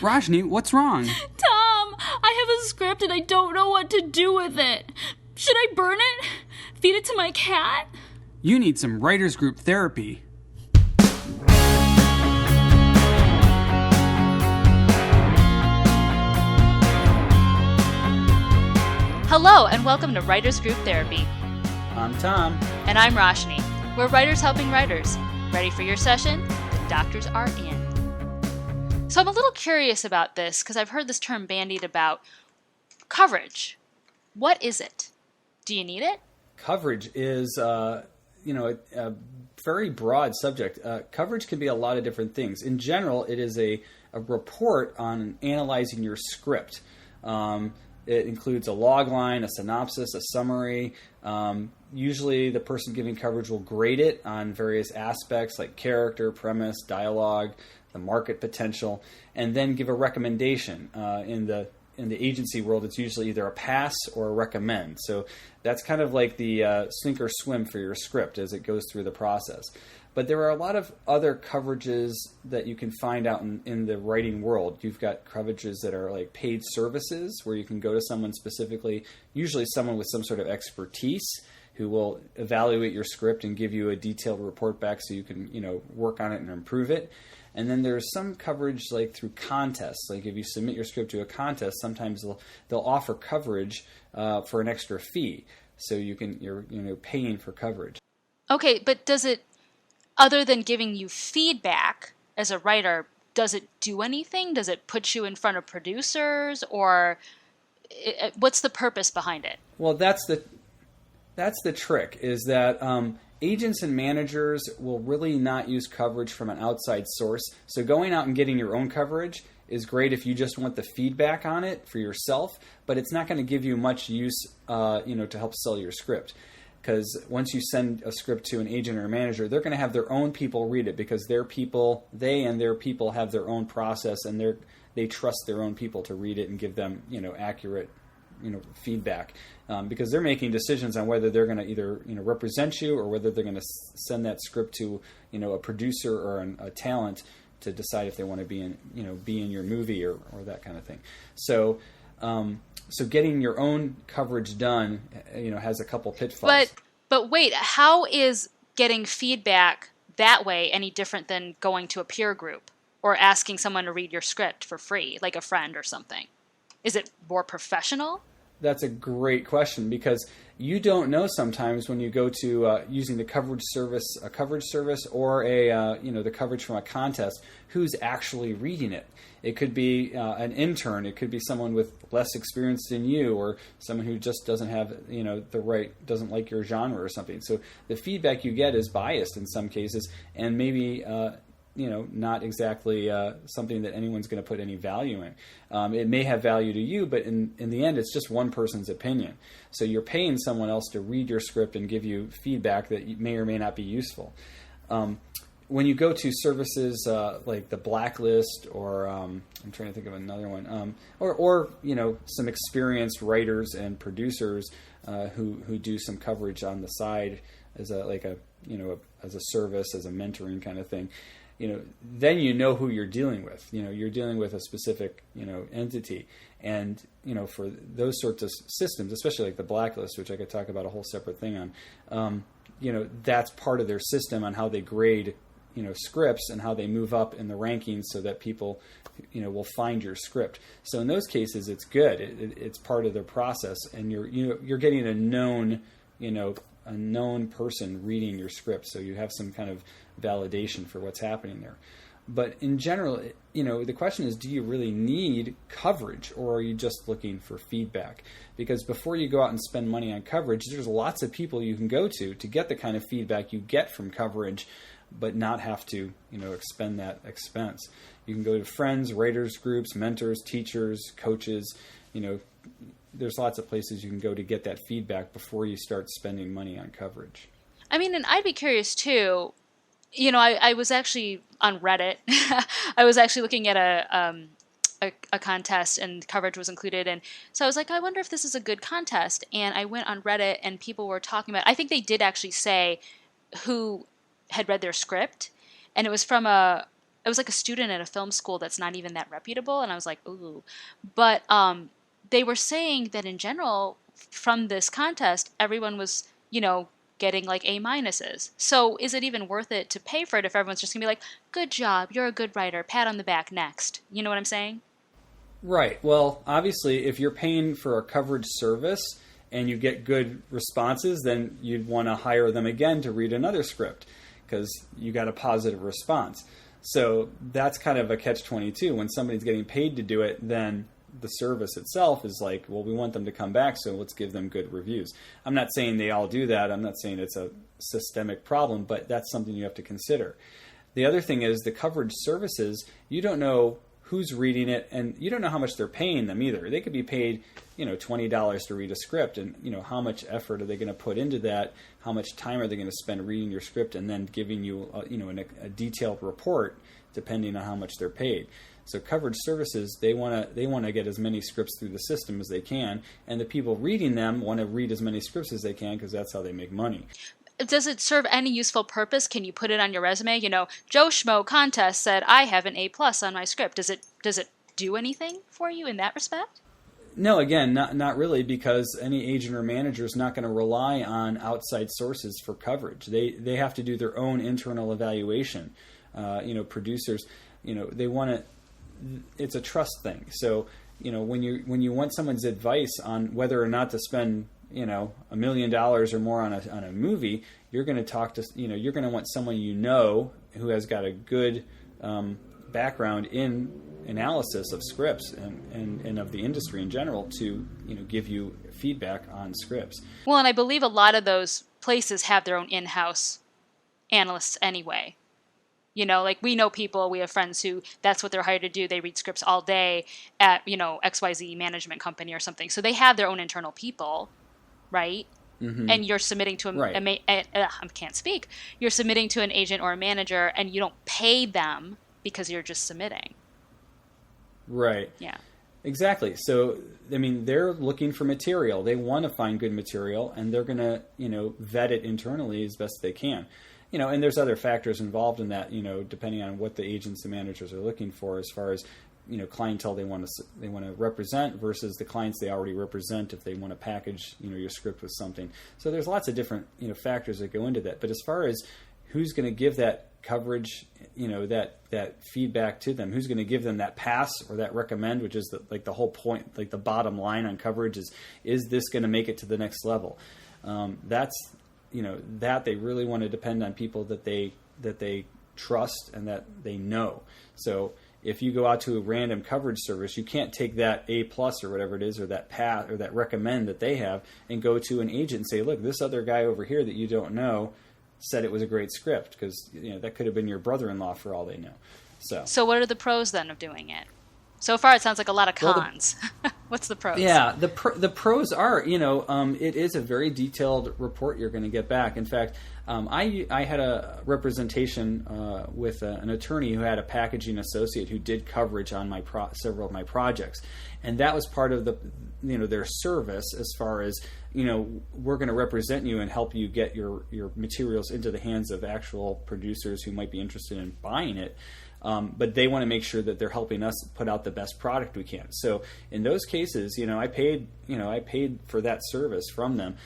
Rajni, what's wrong? Tom, I have a script and I don't know what to do with it. Should I burn it? Feed it to my cat? You need some writers group therapy. Hello and welcome to Writers Group Therapy. I'm Tom. And I'm Roshni. We're writers helping writers. Ready for your session? The doctors are in. So I'm a little curious about this because I've heard this term bandied about. Coverage. What is it? Do you need it? Coverage is, a very broad subject. Coverage can be a lot of different things. In general, it is a report on analyzing your script. It includes a log line, a synopsis, a summary. Usually the person giving coverage will grade it on various aspects like character, premise, dialogue, the market potential, and then give a recommendation. In the agency world, it's usually either a pass or a recommend. So that's kind of like the sink or swim for your script as it goes through the process. But there are a lot of other coverages that you can find out in the writing world. You've got coverages that are like paid services where you can go to someone specifically, usually someone with some sort of expertise who will evaluate your script and give you a detailed report back so you can, work on it and improve it. And then there's some coverage like through contests. Like if you submit your script to a contest, sometimes they'll offer coverage for an extra fee. So you're paying for coverage. Okay, but does it, other than giving you feedback as a writer, does it do anything? Does it put you in front of producers, or what's the purpose behind it? Well, that's the trick, is that agents and managers will really not use coverage from an outside source. So going out and getting your own coverage is great if you just want the feedback on it for yourself, but it's not going to give you much use, to help sell your script. Because once you send a script to an agent or a manager, they're going to have their own people read it because they and their people have their own process, and they trust their own people to read it and give them, accurate, feedback. Because they're making decisions on whether they're going to either, represent you or whether they're going to send that script to, a producer or a talent to decide if they want to be in your movie or that kind of thing. So getting your own coverage done, has a couple pitfalls. But wait, how is getting feedback that way any different than going to a peer group or asking someone to read your script for free, like a friend or something? Is it more professional? That's a great question, because you don't know sometimes when you go to using a coverage service or the coverage from a contest, who's actually reading it. It could be an intern. It could be someone with less experience than you, or someone who just doesn't have doesn't like your genre or something. So the feedback you get is biased in some cases, and maybe not exactly something that anyone's going to put any value in. It may have value to you, but in the end, it's just one person's opinion. So you're paying someone else to read your script and give you feedback that may or may not be useful. When you go to services like the Blacklist, or I'm trying to think of another one, or some experienced writers and producers who do some coverage on the side as as a service, as a mentoring kind of thing. Then who you're dealing with. You're dealing with a specific, entity. And, for those sorts of systems, especially like the Blacklist, which I could talk about a whole separate thing on, that's part of their system on how they grade, scripts and how they move up in the rankings so that people, will find your script. So in those cases, it's good. It's part of their process, and you're getting a known person reading your script. So you have some kind of validation for what's happening there. But in general, the question is, do you really need coverage, or are you just looking for feedback? Because before you go out and spend money on coverage, there's lots of people you can go to get the kind of feedback you get from coverage, but not have to, expend that expense. You can go to friends, writers groups, mentors, teachers, coaches. There's lots of places you can go to get that feedback before you start spending money on coverage. I mean, and I'd be curious too. I was actually on Reddit. I was actually looking at a contest, and coverage was included. And so I was like, I wonder if this is a good contest. And I went on Reddit, and people were talking about, I think they did actually say who had read their script. And it was from a it was like a student at a film school that's not even that reputable, and I was like, ooh. But they were saying that in general, from this contest, everyone was, getting like A minuses. So is it even worth it to pay for it if everyone's just gonna be like, good job, you're a good writer, pat on the back, next? You know what I'm saying? Right. Well, obviously, if you're paying for a coverage service and you get good responses, then you'd want to hire them again to read another script because you got a positive response. So that's kind of a catch-22. When somebody's getting paid to do it, then the service itself is like, well, we want them to come back, so let's give them good reviews. I'm not saying they all do that. I'm not saying it's a systemic problem, but that's something you have to consider. The other thing is the coverage services, you don't know who's reading it, and you don't know how much they're paying them either. They could be paid, $20 to read a script, and how much effort are they going to put into that? How much time are they going to spend reading your script and then giving you, a detailed report, depending on how much they're paid. So coverage services, they want to get as many scripts through the system as they can, and the people reading them want to read as many scripts as they can because that's how they make money. Does it serve any useful purpose? Can you put it on your resume? Joe Schmo contest said I have an A+ on my script. Does it do anything for you in that respect? No, again, not really, because any agent or manager is not going to rely on outside sources for coverage. They have to do their own internal evaluation. Producers, they want to. It's a trust thing. So, when you want someone's advice on whether or not to spend, $1 million or more on a movie, you're going to talk to, you're going to want someone who has got a good background in analysis of scripts and of the industry in general to, give you feedback on scripts. Well, and I believe a lot of those places have their own in-house analysts anyway. Like we know people, we have friends who that's what they're hired to do. They read scripts all day at, XYZ management company or something. So they have their own internal people, right? Mm-hmm. And you're submitting to I can't speak. You're submitting to an agent or a manager and you don't pay them because you're just submitting. Right. Yeah. Exactly. So, they're looking for material. They want to find good material and they're going to, vet it internally as best they can. And there's other factors involved in that, depending on what the agents and managers are looking for as far as, clientele they want to represent versus the clients they already represent if they want to package, your script with something. So there's lots of different, factors that go into that. But as far as who's going to give that coverage, that feedback to them, who's going to give them that pass or that recommend, which is the whole point, like the bottom line on coverage is this going to make it to the next level? That's, that they really want to depend on people that they trust and that they know. So if you go out to a random coverage service, you can't take that A+ or whatever it is, or that pass or that recommend that they have and go to an agent and say, look, this other guy over here that you don't know said it was a great script, because that could have been your brother-in-law for all they know. So what are the pros then of doing it? So far, it sounds like a lot of cons. Well, what's the pros? Yeah, the pros are, it is a very detailed report you're going to get back. In fact, I had a representation with an attorney who had a packaging associate who did coverage on several of my projects, and that was part of their service as far as, we're going to represent you and help you get your materials into the hands of actual producers who might be interested in buying it. But they want to make sure that they're helping us put out the best product we can. So in those cases, I paid for that service from them.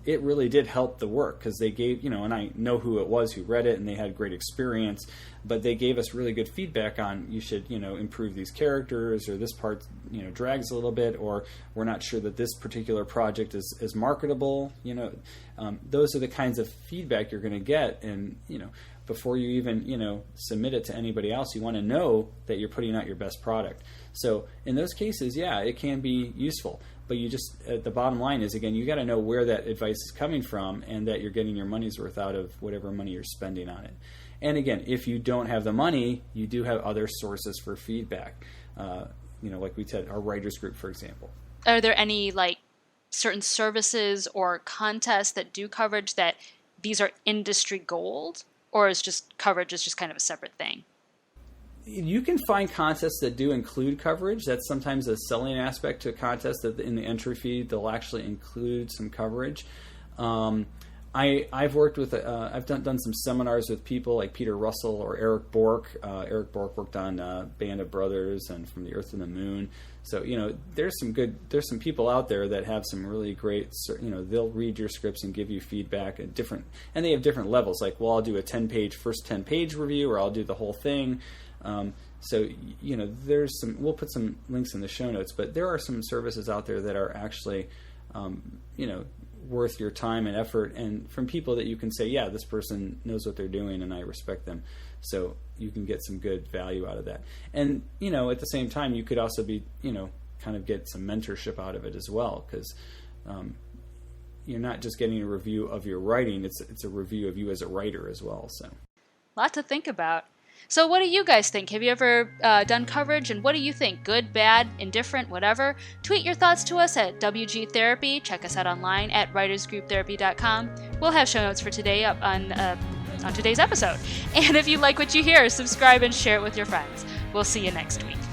It really did help the work because they gave, and I know who it was who read it and they had great experience, but they gave us really good feedback on you should, improve these characters, or this part, drags a little bit, or we're not sure that this particular project is marketable. Those are the kinds of feedback you're going to get. And, before you even, submit it to anybody else, you want to know that you're putting out your best product. So in those cases, yeah, it can be useful. But the bottom line is, again, you got to know where that advice is coming from and that you're getting your money's worth out of whatever money you're spending on it. And again, if you don't have the money, you do have other sources for feedback. Like we said, our writers group, for example. Are there any certain services or contests that do coverage that these are industry gold? Or is coverage is just kind of a separate thing? You can find contests that do include coverage. That's sometimes a selling aspect to a contest, that in the entry fee they'll actually include some coverage. I've worked with I've done some seminars with people like Peter Russell or Eric Bork. Eric Bork worked on Band of Brothers and From the Earth and the Moon. So there's some people out there that have some really great. They'll read your scripts and give you feedback and they have different levels. Like, well, I'll do a first 10 page review, or I'll do the whole thing. So there's some. We'll put some links in the show notes, but there are some services out there that are actually worth your time and effort, and from people that you can say, yeah, this person knows what they're doing and I respect them. So you can get some good value out of that. And at the same time, you could also be kind of get some mentorship out of it as well, because you're not just getting a review of your writing, it's a review of you as a writer as well. So a lot to think about. So what do you guys think? Have you ever done coverage, and what do you think? Good, bad, indifferent, whatever? Tweet your thoughts to us at WG Therapy. Check us out online at writersgrouptherapy.com. We'll have show notes for today up on today's episode. And if you like what you hear, subscribe and share it with your friends. We'll see you next week.